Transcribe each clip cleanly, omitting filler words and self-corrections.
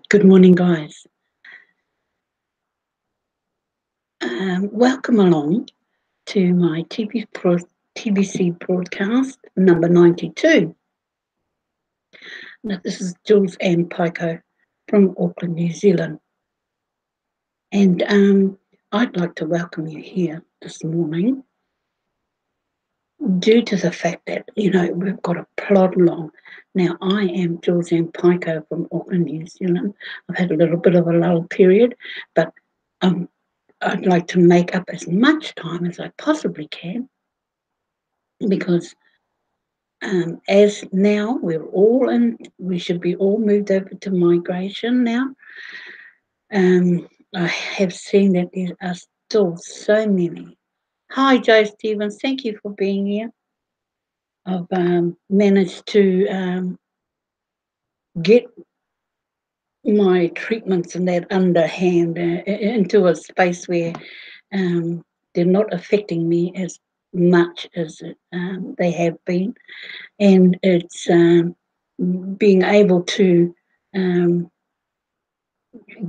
Good morning, guys. Welcome along to my TBC broadcast number 92. Now, this is Julz and Paekau from Auckland, New Zealand. And I'd like to welcome you here this morning due to the fact that, we've got to plod along. Now, I am Julz and Paekau from Auckland, New Zealand. I've had a little bit of a lull period, but I'd like to make up as much time as I possibly can because as now we should be all moved over to migration now. I have seen that there are still so many. Hi, Joe Stevens. Thank you for being here. I've managed to get my treatments and that underhand into a space where they're not affecting me as much as they have been, and it's being able to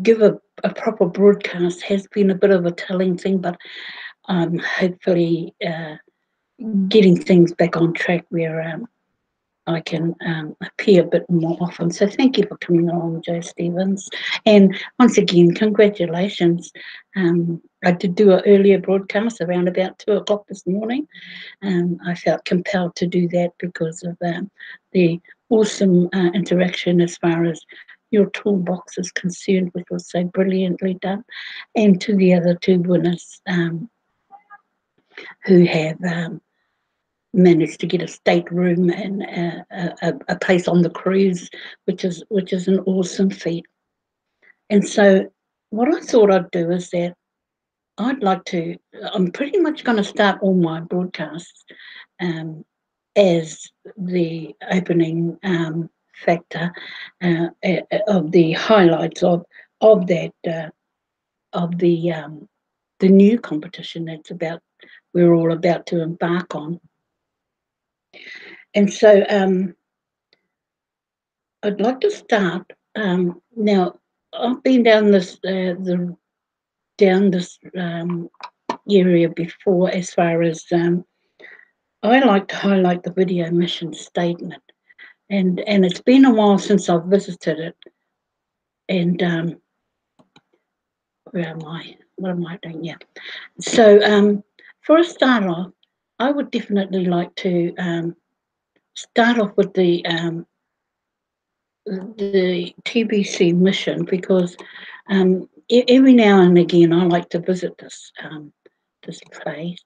give a proper broadcast has been a bit of a telling thing, but I'm hopefully getting things back on track where I can appear a bit more often. So thank you for coming along, Joe Stevens. And once again, congratulations. I did do an earlier broadcast around about 2 o'clock this morning. I felt compelled to do that because of the awesome interaction as far as your toolbox is concerned, which was so brilliantly done, and to the other two winners who have managed to get a stateroom and a place on the cruise, which is an awesome feat. And so what I thought I'd do is that I'm pretty much going to start all my broadcasts as the opening factor of the highlights of that of the new competition we're all about to embark on. And so I'd like to start now. I've been down this area before, as far as I like to highlight the video mission statement, and it's been a while since I've visited it. And where am I? What am I doing? Yeah. So for a start off, I would definitely like to start off with the TBC mission, because every now and again I like to visit this place.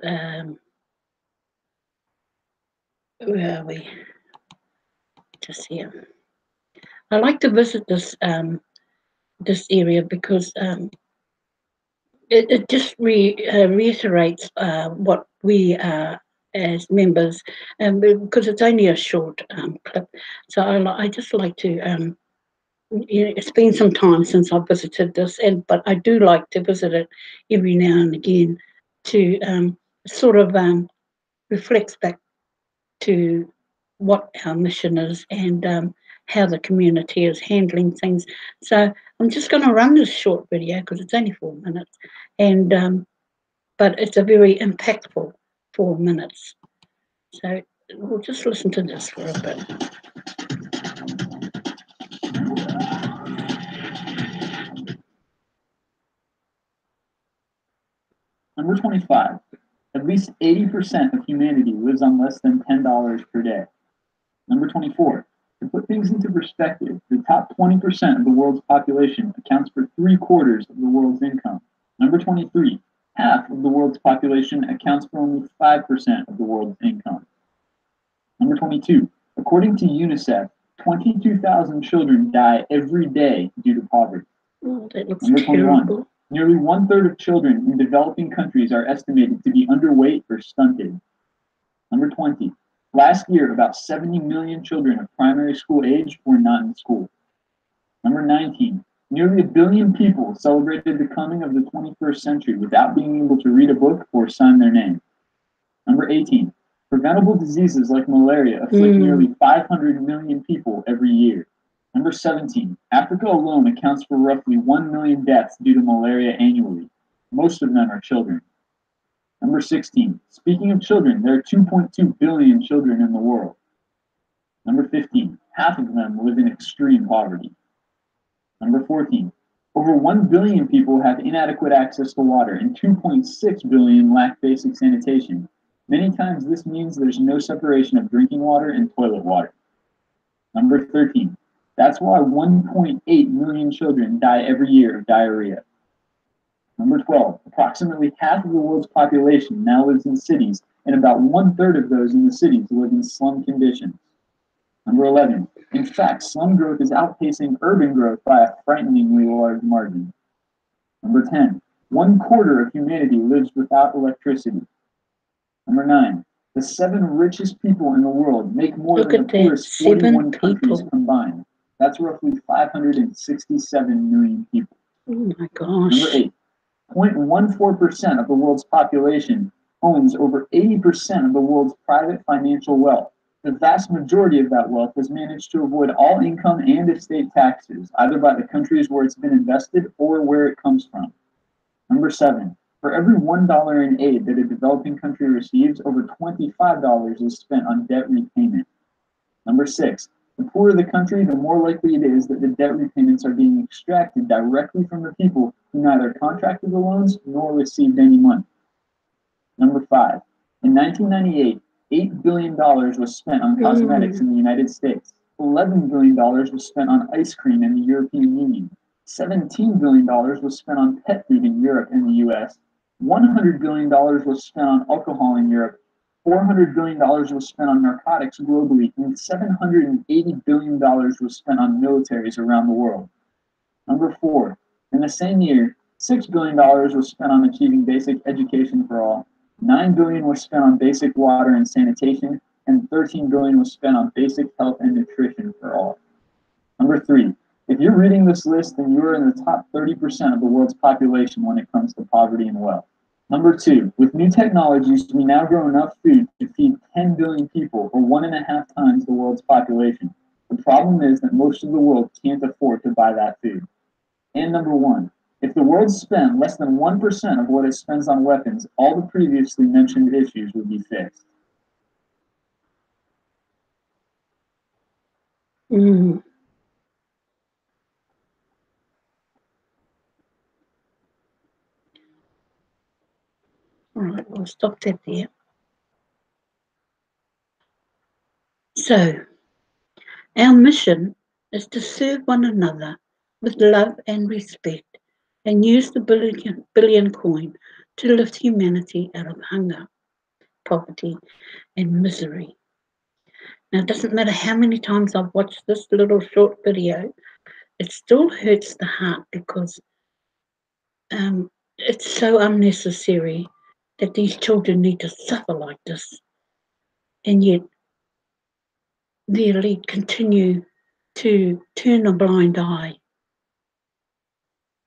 Where are we? Just here. I like to visit this area because it just reiterates what we are as members, because it's only a short clip. So I just like to. It's been some time since I've visited this, but I do like to visit it every now and again to sort of reflects back to what our mission is and how the community is handling things. So I'm just going to run this short video because it's only 4 minutes, and but it's a very impactful 4 minutes. So we'll just listen to this for a bit. Number 25. At least 80% of humanity lives on less than $10 per day. Number 24. To put things into perspective, the top 20% of the world's population accounts for 3/4 of the world's income. Number 23. Half of the world's population accounts for only 5% of the world's income. Number 22. According to UNICEF, 22,000 children die every day due to poverty. Oh, that looks Number 21. terrible. Nearly 1/3 of children in developing countries are estimated to be underweight or stunted. Number 20. Last year, about 70 million children of primary school age were not in school. Number 19. Nearly 1 billion people celebrated the coming of the 21st century without being able to read a book or sign their name. Number 18. Preventable diseases like malaria afflict nearly 500 million people every year. Number 17, Africa alone accounts for roughly 1 million deaths due to malaria annually. Most of them are children. Number 16, speaking of children, there are 2.2 billion children in the world. Number 15, half of them live in extreme poverty. Number 14, over 1 billion people have inadequate access to water and 2.6 billion lack basic sanitation. Many times this means there's no separation of drinking water and toilet water. Number 13, that's why 1.8 million children die every year of diarrhea. Number 12, approximately half of the world's population now lives in cities, and about 1/3 of those in the cities live in slum conditions. Number 11, in fact, slum growth is outpacing urban growth by a frighteningly large margin. Number 10, 1/4 of humanity lives without electricity. Number 9, the 7 richest people in the world make more Look than at the that, poorest 41 7 countries people. combined. That's roughly 567 million people. Oh my Number gosh. 8, 0.14% of the world's population owns over 80% of the world's private financial wealth. The vast majority of that wealth has managed to avoid all income and estate taxes, either by the countries where it's been invested or where it comes from. Number 7, for every $1 in aid that a developing country receives, over $25 is spent on debt repayment. Number 6, the poorer the country, the more likely it is that the debt repayments are being extracted directly from the people who neither contracted the loans nor received any money. Number 5, in 1998, $8 billion was spent on cosmetics in the United States. $11 billion was spent on ice cream in the European Union. $17 billion was spent on pet food in Europe and the US. $100 billion was spent on alcohol in Europe. $400 billion was spent on narcotics globally, and $780 billion was spent on militaries around the world. Number 4, in the same year, $6 billion was spent on achieving basic education for all. $9 billion was spent on basic water and sanitation, and $13 billion was spent on basic health and nutrition for all. Number 3, if you're reading this list, then you are in the top 30% of the world's population when it comes to poverty and wealth. Number 2, with new technologies, we now grow enough food to feed 10 billion people, or 1.5 times the world's population. The problem is that most of the world can't afford to buy that food. And number 1, if the world spent less than 1% of what it spends on weapons, all the previously mentioned issues would be fixed. Mm. All right, we'll stop that there. So, our mission is to serve one another with love and respect and use the billion coin to lift humanity out of hunger, poverty, and misery. Now, it doesn't matter how many times I've watched this little short video, it still hurts the heart because it's so unnecessary that these children need to suffer like this. And yet, the elite continue to turn a blind eye.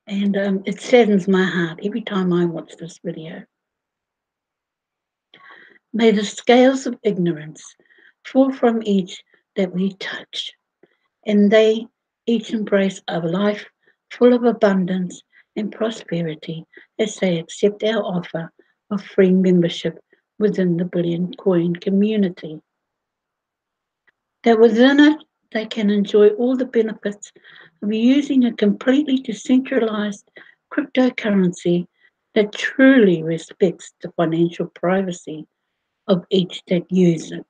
And it saddens my heart every time I watch this video. May the scales of ignorance fall from each that we touch, and they each embrace a life full of abundance and prosperity as they accept our offer of free membership within the Billion Coin community. That within it, they can enjoy all the benefits of using a completely decentralized cryptocurrency that truly respects the financial privacy of each that use it.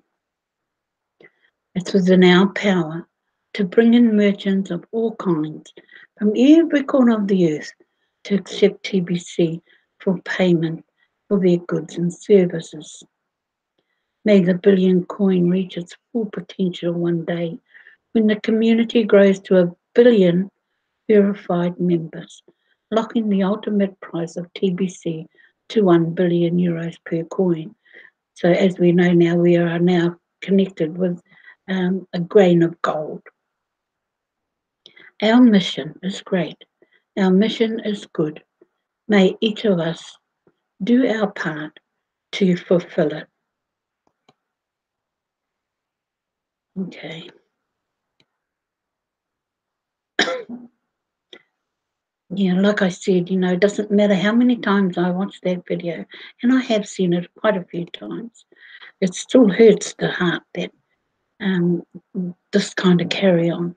It's within our power to bring in merchants of all kinds from every corner of the earth to accept TBC for payment for their goods and services. May the Billion Coin reach its full potential one day when the community grows to 1 billion verified members, locking the ultimate price of TBC to €1 billion per coin. So as we know now, we are now connected with a grain of gold. Our mission is great. Our mission is good. May each of us do our part to fulfill it. Okay. like I said, it doesn't matter how many times I watch that video, and I have seen it quite a few times. It still hurts the heart that um, this kind of carry on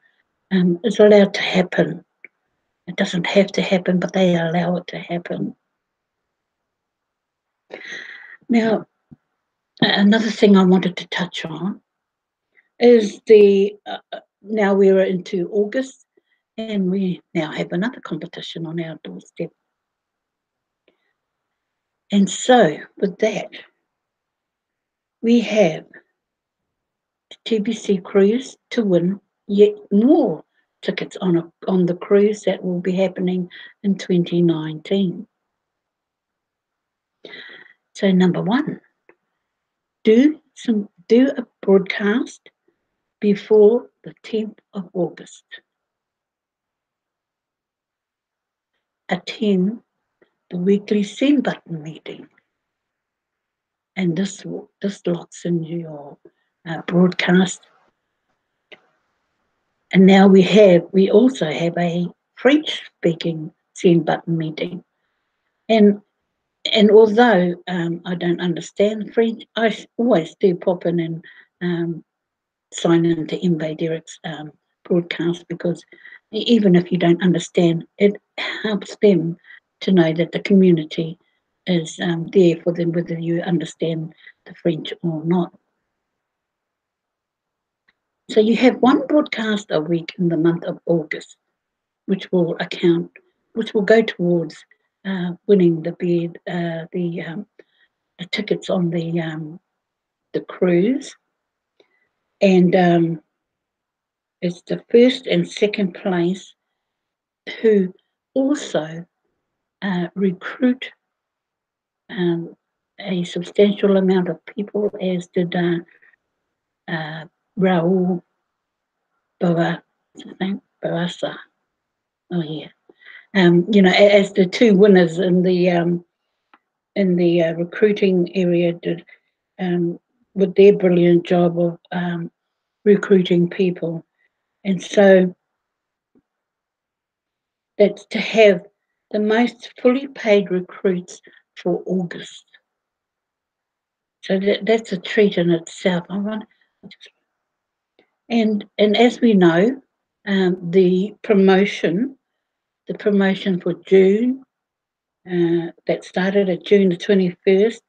is allowed to happen. It doesn't have to happen, but they allow it to happen. Now, another thing I wanted to touch on is now we're into August, and we now have another competition on our doorstep. And so, with that, we have the TBC cruise to win yet more tickets on the cruise that will be happening in 2019. So, number one, do a broadcast before the 10th of August. Attend the weekly send button meeting, and this locks in your broadcast. And now we also have a French speaking send button meeting, and although I don't understand French, I always do pop in and sign into MV Derek's broadcast, because even if you don't understand, it helps them to know that the community is there for them, whether you understand the French or not. So you have one broadcast a week in the month of August, which will go towards winning the tickets on the cruise, and it's the first and second place who also recruit a substantial amount of people, as did Raul Barasa. Oh yeah, as the two winners in the recruiting area did, with their brilliant job of recruiting people, and so that's to have the most fully paid recruits for August. So that's a treat in itself. And as we know, the promotion for June, that started at June the 21st,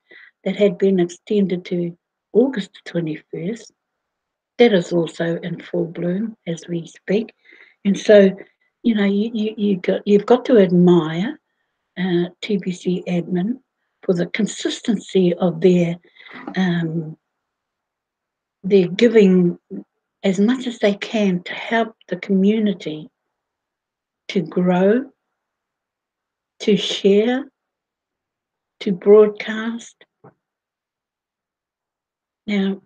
that had been extended to August the 21st, that is also in full bloom as we speak. And so, you've got to admire TBC admin for the consistency of their giving as much as they can to help the community to grow, to share, to broadcast. Now,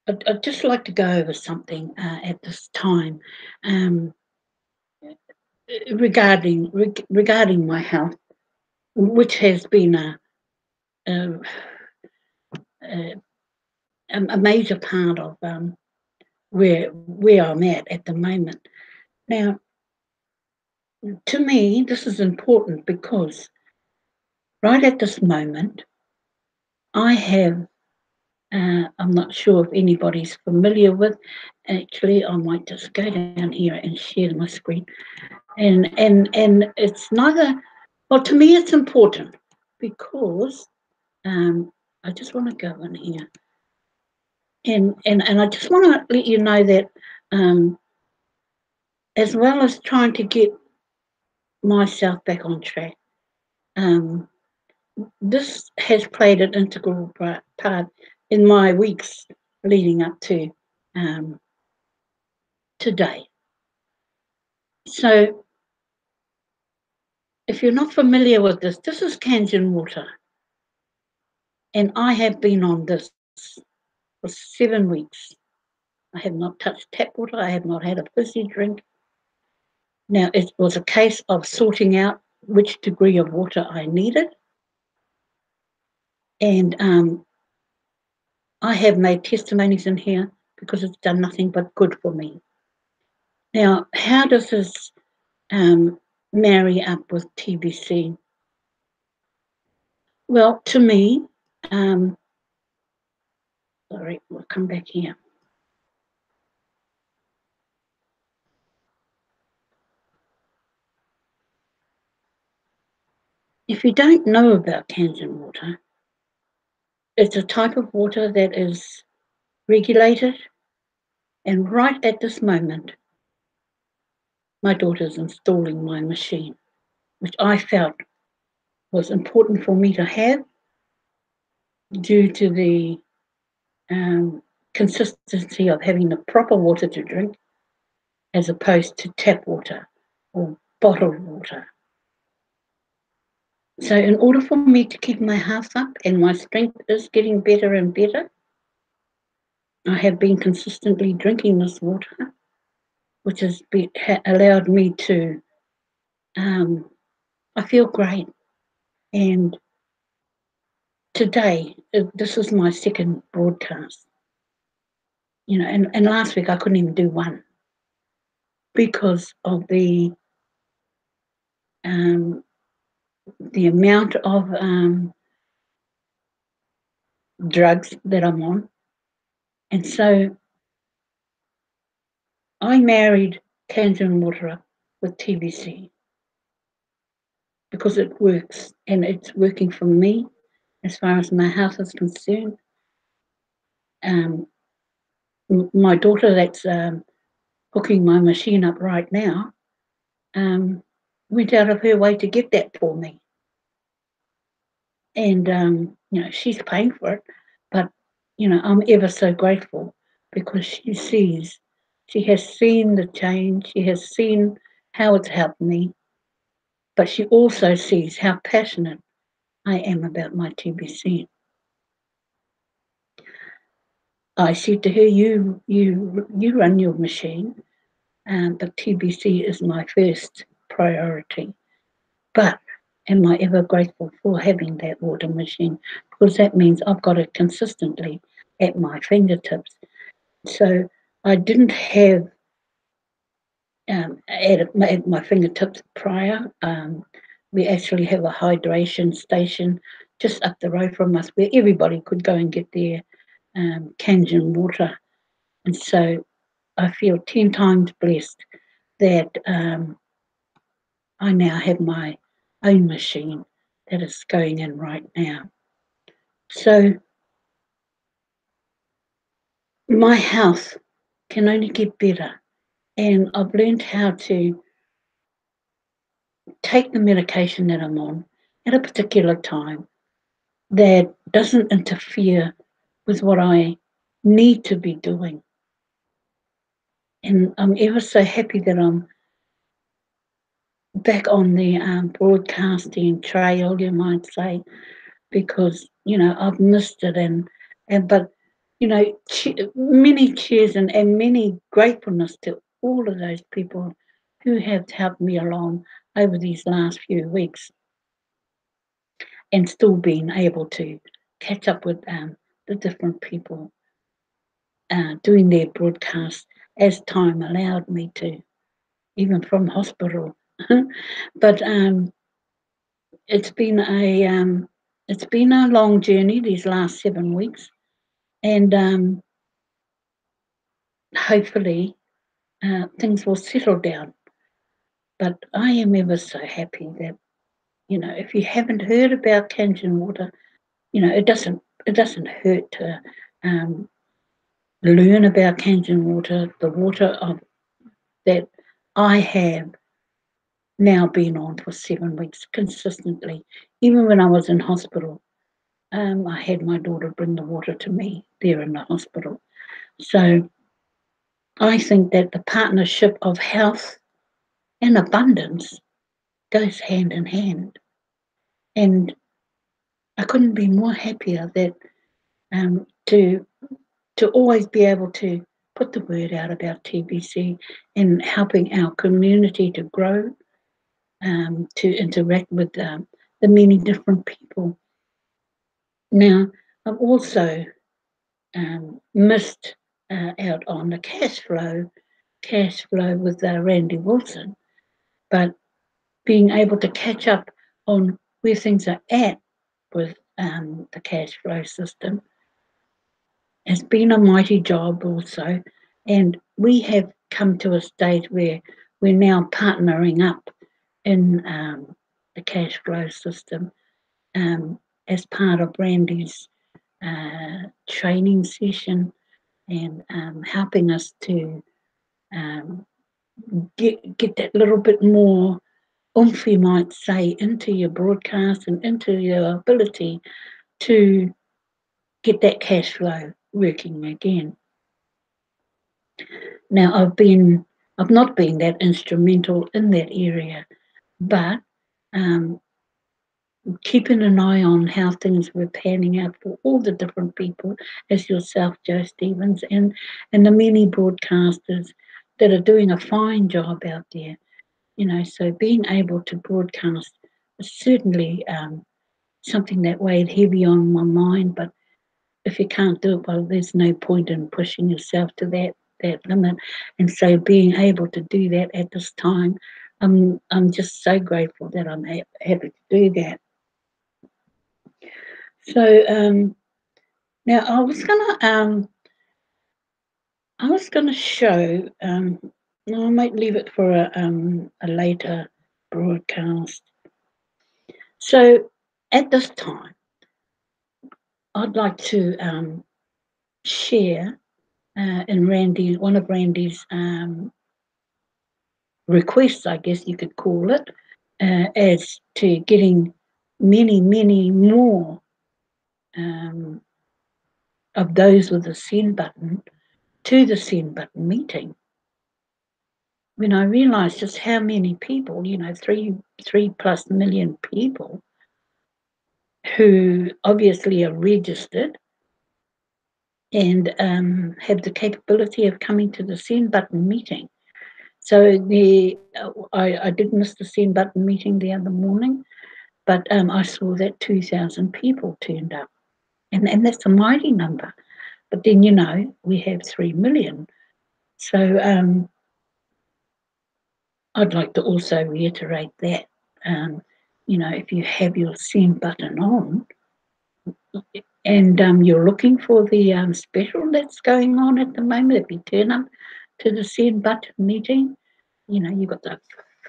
I'd just like to go over something at this time regarding my health, which has been a major part of where I'm at the moment. Now, to me, this is important because right at this moment, I have. I'm not sure if anybody's familiar with. Actually, I might just go down here and share my screen. And it's neither. Well, to me, it's important because I just want to go in here, and I just want to let you know that as well as trying to get myself back on track, this has played an integral part in my weeks leading up to today. So, if you're not familiar with this is Kangen water, and I have been on this for 7 weeks. I have not touched tap water. I have not had a fizzy drink. Now, it was a case of sorting out which degree of water I needed, and I have made testimonies in here because it's done nothing but good for me. Now, how does this marry up with TBC? Well, to me, sorry, we'll come back here. If you don't know about Kangen water, it's a type of water that is regulated, and right at this moment, my daughter's installing my machine, which I felt was important for me to have due to the consistency of having the proper water to drink as opposed to tap water or bottled water. So, in order for me to keep my health up and my strength is getting better and better, I have been consistently drinking this water, which has allowed me to, I feel great. And today, this is my second broadcast, and last week I couldn't even do one because of the amount of drugs that I'm on. And so I married Kangen water with TBC because it works and it's working for me as far as my health is concerned. Um, my daughter that's hooking my machine up right now um, went out of her way to get that for me. And, she's paying for it, but, I'm ever so grateful because she has seen the change, she has seen how it's helped me, but she also sees how passionate I am about my TBC. I said to her, you run your machine, but TBC is my first priority. But am I ever grateful for having that water machine? Because that means I've got it consistently at my fingertips. So I didn't have at my fingertips prior. We actually have a hydration station just up the road from us where everybody could go and get their Kangen water. And so I feel 10 times blessed that I now have my own machine that is going in right now. So my health can only get better, and I've learned how to take the medication that I'm on at a particular time that doesn't interfere with what I need to be doing. And I'm ever so happy that I'm back on the broadcasting trail, you might say, because I've missed it, but many cheers and many gratefulness to all of those people who have helped me along over these last few weeks, and still being able to catch up with the different people doing their broadcasts as time allowed me to, even from hospital. But it's been a it's been a long journey these last 7 weeks, and hopefully things will settle down. But I am ever so happy that if you haven't heard about Kangen water, it doesn't hurt to um, learn about Kangen water, the water of that I have now been on for 7 weeks consistently. Even when I was in hospital, I had my daughter bring the water to me there in the hospital. So I think that the partnership of health and abundance goes hand in hand. And I couldn't be more happier that to always be able to put the word out about TBC and helping our community to grow, to interact with the many different people. Now, I've also missed out on the cash flow cash flow with Randy Wilson, but being able to catch up on where things are at with the cash flow system has been a mighty job also. And we have come to a stage where we're now partnering up in the cash flow system as part of Randy's training session and helping us to get that little bit more oomph, you might say, into your broadcast and into your ability to get that cash flow working again. Now, I've not been that instrumental in that area, but keeping an eye on how things were panning out for all the different people, as yourself, Joe Stevens, and the many broadcasters that are doing a fine job out there. So being able to broadcast is certainly something that weighed heavy on my mind. But if you can't do it, well, there's no point in pushing yourself to that limit. And so being able to do that at this time, I'm just so grateful that I'm happy to do that. So now I was gonna show. No, I might leave it for a later broadcast. So at this time, I'd like to share in one of Randy's requests, I guess you could call it, as to getting many, many more of those with the send button to the send button meeting. When I realised just how many people, 3+ million people who obviously are registered and have the capability of coming to the send button meeting. So I did miss the send button meeting the other morning, but I saw that 2,000 people turned up, and that's a mighty number. But then we have 3 million, so I'd like to also reiterate that if you have your send button on and you're looking for the special that's going on at the moment, if you turn up to the send button meeting, you've got the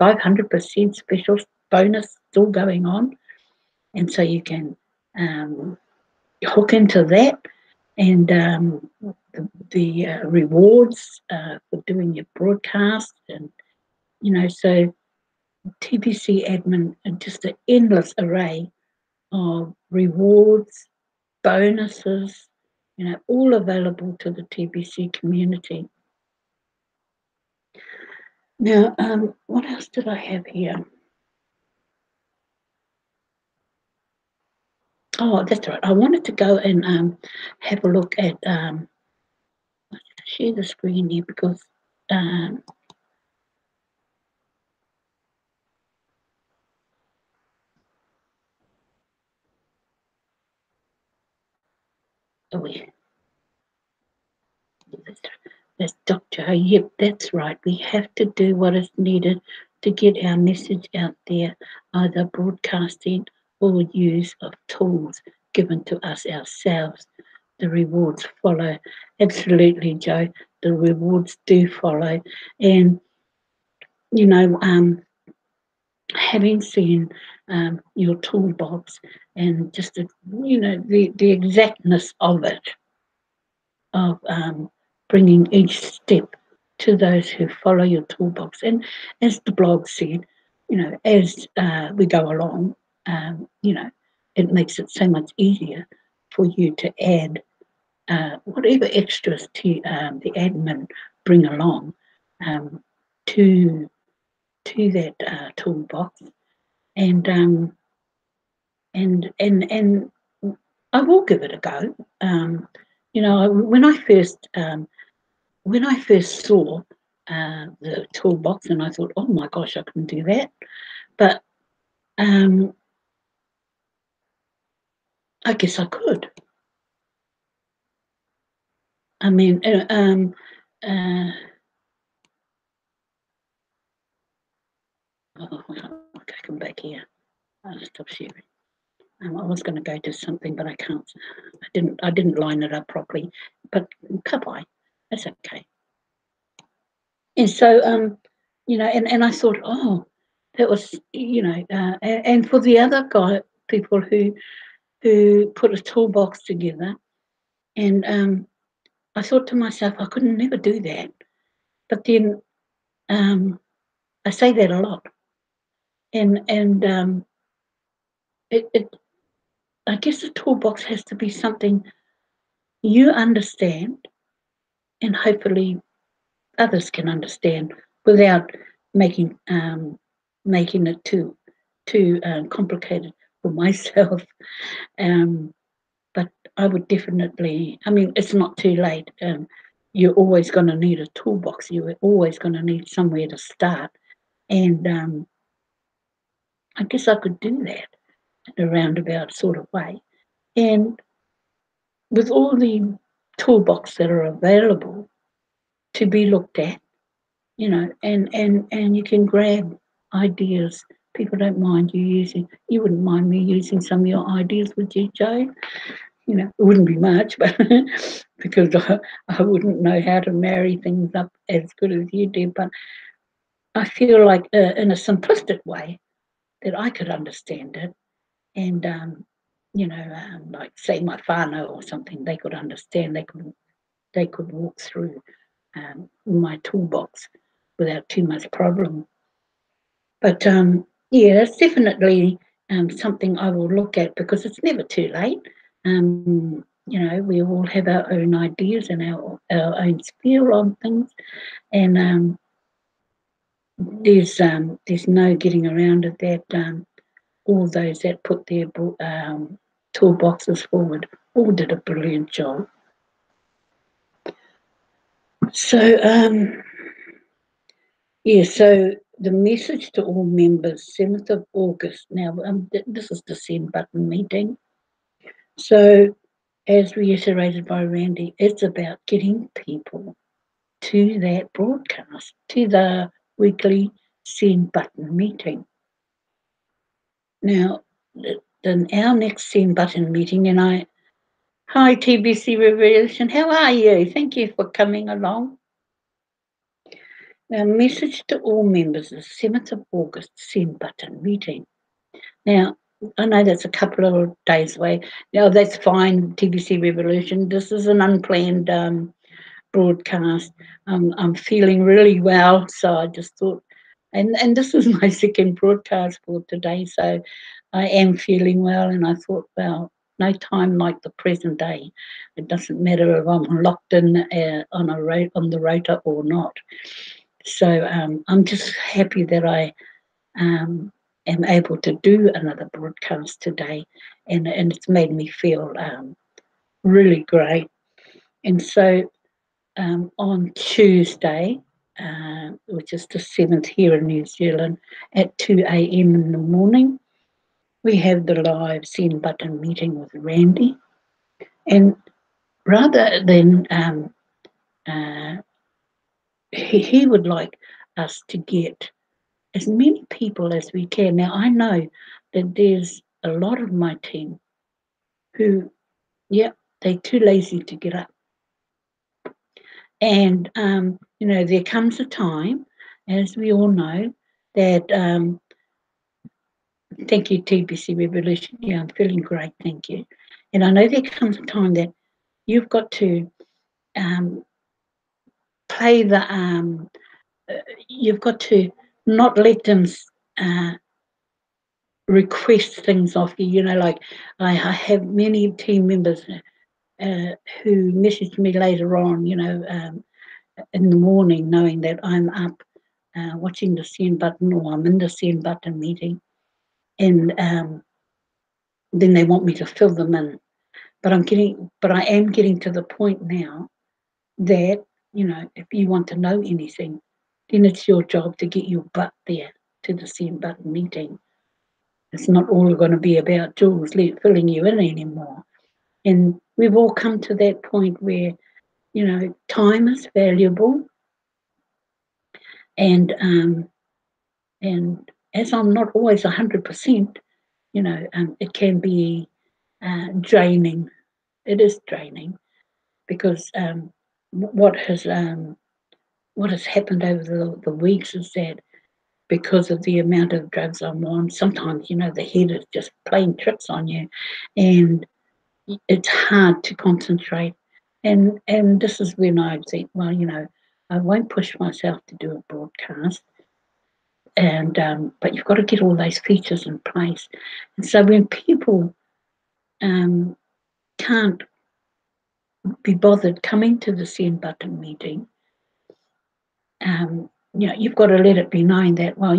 500% special bonus still going on, and so you can hook into that and the rewards for doing your broadcast, and so TBC admin, and just an endless array of rewards, bonuses, all available to the TBC community. Now, what else did I have here? Oh, that's right. I wanted to go and have a look at share the screen here because that's Dr. Yep, that's right. We have to do what is needed to get our message out there, either broadcasting or use of tools given to us ourselves. The rewards follow. Absolutely, Joe. The rewards do follow. And, having seen your toolbox and just, the exactness of it, of bringing each step to those who follow your toolbox. And as the blog said, as we go along, it makes it so much easier for you to add whatever extras to the admin bring along to that toolbox. And I will give it a go. When I first saw the toolbox, and I thought, oh my gosh, I can do that. But I guess I could. I mean, Oh, okay, come back here. I'll stop sharing. I was going to go to something, but I can't. I didn't line it up properly. But kapai, that's okay. And so, and I thought, oh, that was, and for the other people who put a toolbox together, and I thought to myself, I could never do that. But then I say that a lot, and it I guess the toolbox has to be something you understand, and hopefully others can understand without making making it too complicated for myself. Um, but I would definitely. I mean, it's not too late. You're always going to need a toolbox. You're always going to need somewhere to start, and I guess I could do that in a roundabout sort of way. And with all the toolbox that are available to be looked at, and you can grab ideas. People don't mind you using. You wouldn't mind me using some of your ideas, would you, Joe? It wouldn't be much, but because I wouldn't know how to marry things up as good as you do. But I feel like, in a simplistic way, that I could understand it, and like say my whānau or something, they could understand. They could walk through my toolbox without too much problem. But yeah, it's definitely something I will look at because it's never too late. We all have our own ideas and our own spiel on things, and there's no getting around it that all those that put their toolboxes forward all did a brilliant job. So yeah, so the message to all members, 7th of August. Now, this is the send button meeting. So, as reiterated by Randy, it's about getting people to that broadcast, to the weekly send button meeting. Now, our next send button meeting, hi TBC Revolution, how are you? Thank you for coming along. Now, message to all members, the 7th of August send button meeting. Now, I know that's a couple of days away. Now, that's fine, TBC Revolution. This is an unplanned broadcast. I'm feeling really well, so I just thought, and this is my second broadcast for today, so I am feeling well, and I thought, well, no time like the present day. It doesn't matter if I'm locked in on the rotor or not. So I'm just happy that I am able to do another broadcast today, and it's made me feel really great. And so on Tuesday, which is the 7th here in New Zealand, at 2 a.m. in the morning, we have the live send button meeting with Randy. And rather than he would like us to get as many people as we can. Now, I know that there's a lot of my team who, yeah, they're too lazy to get up. And, there comes a time, as we all know, that, thank you, TBC Revolution. Yeah, I'm feeling great, thank you. And I know there comes a time that you've got to play you've got to not let them request things off you. Like I have many team members who message me later on, in the morning, knowing that I'm up watching the send button or I'm in the send button meeting, and then they want me to fill them in. But I am getting to the point now that if you want to know anything, then it's your job to get your butt there to the send button meeting. It's not all going to be about Julz filling you in anymore. And we've all come to that point where, time is valuable, and and as I'm not always 100%, it can be draining. It is draining because what has happened over the weeks is that because of the amount of drugs I'm on, sometimes the head is just playing tricks on you, and it's hard to concentrate. And this is when I think, well, I won't push myself to do a broadcast, and but you've got to get all those features in place. And so when people um, can't be bothered coming to the send button meeting, you've got to let it be known that, well,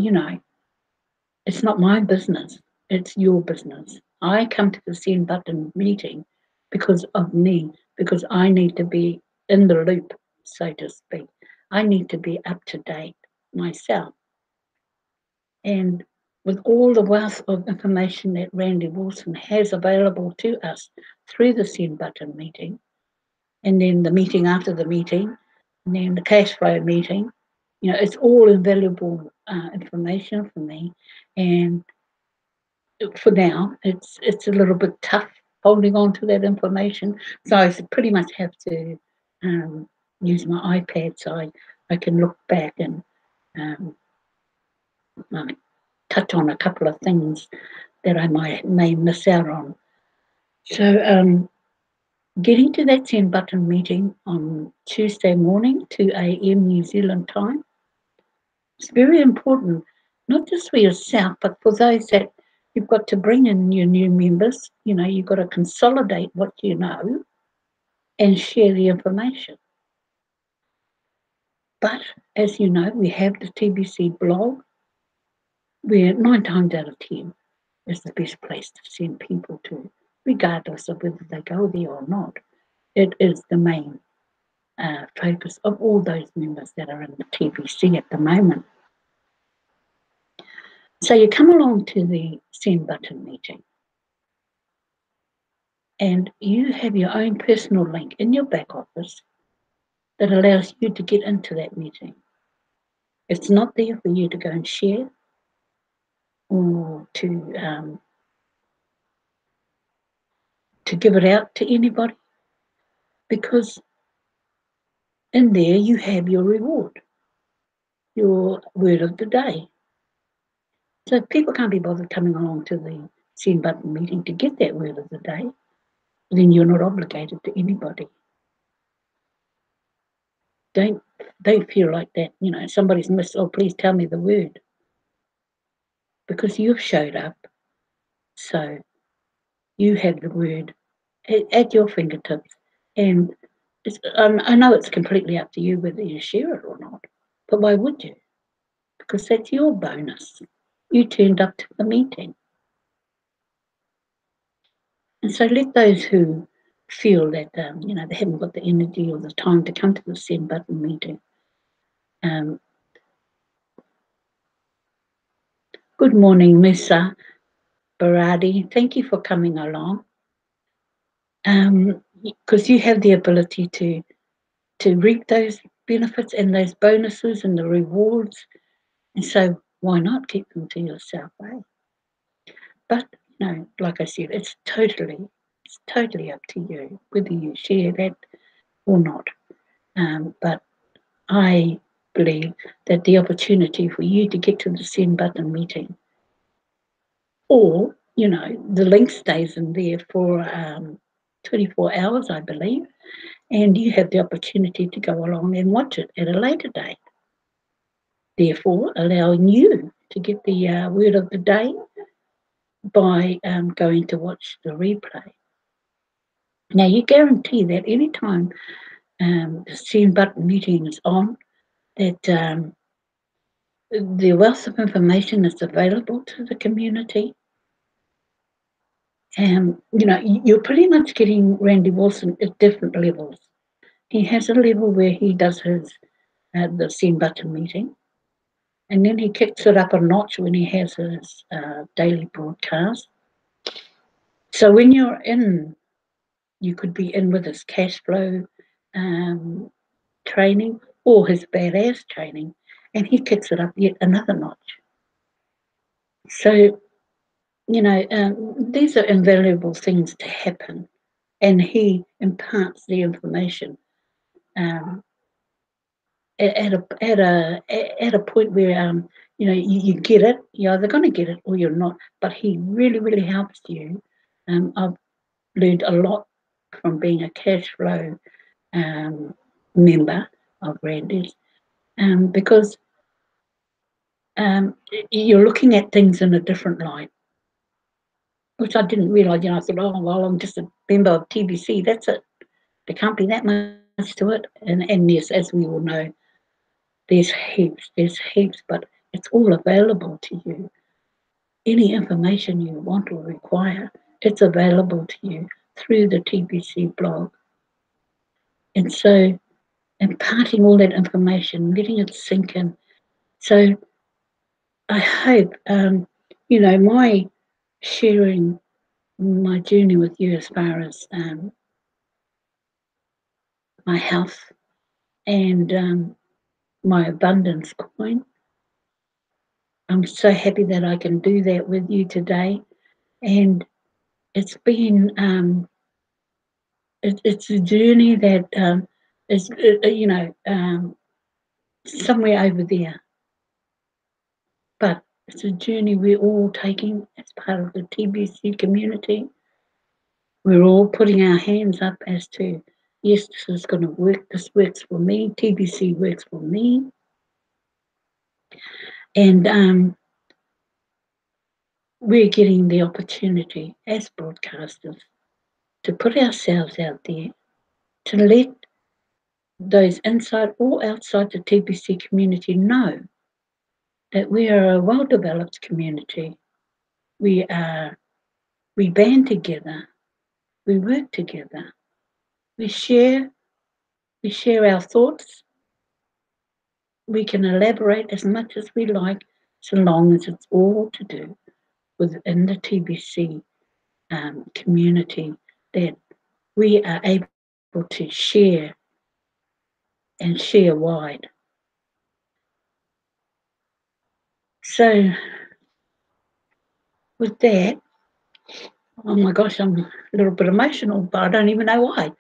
it's not my business, it's your business. I come to the send button meeting because of me, because I need to be in the loop, so to speak. I need to be up to date myself. And with all the wealth of information that Randy Wilson has available to us through the send button meeting, and then the meeting after the meeting, and then the cash flow meeting, it's all invaluable information for me. And for now, it's a little bit tough holding on to that information. So I pretty much have to use my iPad so I can look back and um, touch on a couple of things that I may miss out on. So getting to that send button meeting on Tuesday morning, 2 a.m. New Zealand time, it's very important, not just for yourself, but for those that you've got to bring in your new members. You've got to consolidate what you know and share the information. But as you know, we have the TBC blog, where 9 times out of 10 is the best place to send people to, regardless of whether they go there or not. It is the main focus of all those members that are in the TBC at the moment. So you come along to the send button meeting, and you have your own personal link in your back office that allows you to get into that meeting. It's not there for you to go and share or to give it out to anybody, because in there you have your reward, your word of the day. So if people can't be bothered coming along to the send button meeting to get that word of the day, then you're not obligated to anybody. Don't feel like that, somebody's missed, oh, please tell me the word. Because you've showed up, so you have the word at your fingertips. And I know it's completely up to you whether you share it or not, but why would you? Because that's your bonus. You turned up to the meeting. And so let those who feel that, they haven't got the energy or the time to come to the send button meeting. Good morning, Musa Baradi. Thank you for coming along. Because you have the ability to reap those benefits and those bonuses and the rewards. And so why not keep them to yourself, eh? But, like I said, it's totally up to you whether you share that or not. But I believe that the opportunity for you to get to the send button meeting, or, the link stays in there for 24 hours, I believe, and you have the opportunity to go along and watch it at a later date, therefore allowing you to get the word of the day by going to watch the replay. Now, you guarantee that any time the send button meeting is on, that the wealth of information is available to the community. You're pretty much getting Randy Wilson at different levels. He has a level where he does his the send button meeting, and then he kicks it up a notch when he has his daily broadcast. So when you're in, you could be in with his cash flow training or his badass training, and he kicks it up yet another notch. So, these are invaluable things to happen, and he imparts the information um, at a point where you get it. You're either going to get it or you're not. But he really, really helps you. I've learned a lot from being a cash flow um, member of Randy's because you're looking at things in a different light, which I didn't realise. I thought, oh, well, I'm just a member of TBC. That's it. There can't be that much to it. And yes, as we all know, there's heaps, but it's all available to you. Any information you want or require, it's available to you through the TBC blog. And so imparting all that information, letting it sink in. So I hope, my sharing my journey with you as far as my health and my abundance coin. I'm so happy that I can do that with you today. And it's been, it's a journey that is, somewhere over there. But it's a journey we're all taking as part of the TBC community. We're all putting our hands up as to, yes, this is going to work. This works for me. TBC works for me. And we're getting the opportunity as broadcasters to put ourselves out there, to let those inside or outside the TBC community know that we are a well-developed community. We band together, we work together, we share, we share our thoughts. We can elaborate as much as we like, so long as it's all to do within the TBC community, that we are able to share and share wide. So, with that, oh my gosh, I'm a little bit emotional, but I don't even know why.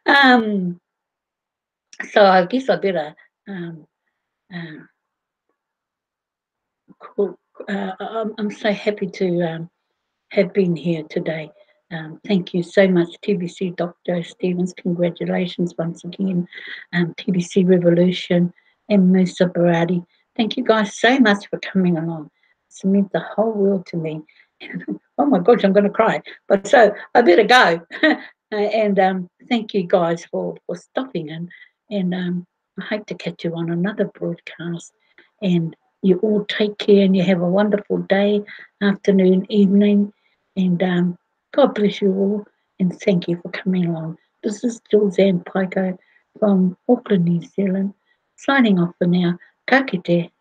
um, so I guess I better um, uh, call, I'm so happy to have been here today. Thank you so much, TBC Dr. Stevens. Congratulations once again, TBC Revolution and Musa Barati. Thank you guys so much for coming along. It's meant the whole world to me. Oh my gosh, I'm going to cry. But so I better go. And thank you guys for stopping in. And I hope to catch you on another broadcast. And you all take care and you have a wonderful day, afternoon, evening. And God bless you all. And thank you for coming along. This is Julz and Paekau from Auckland, New Zealand, signing off for now. Ka kite.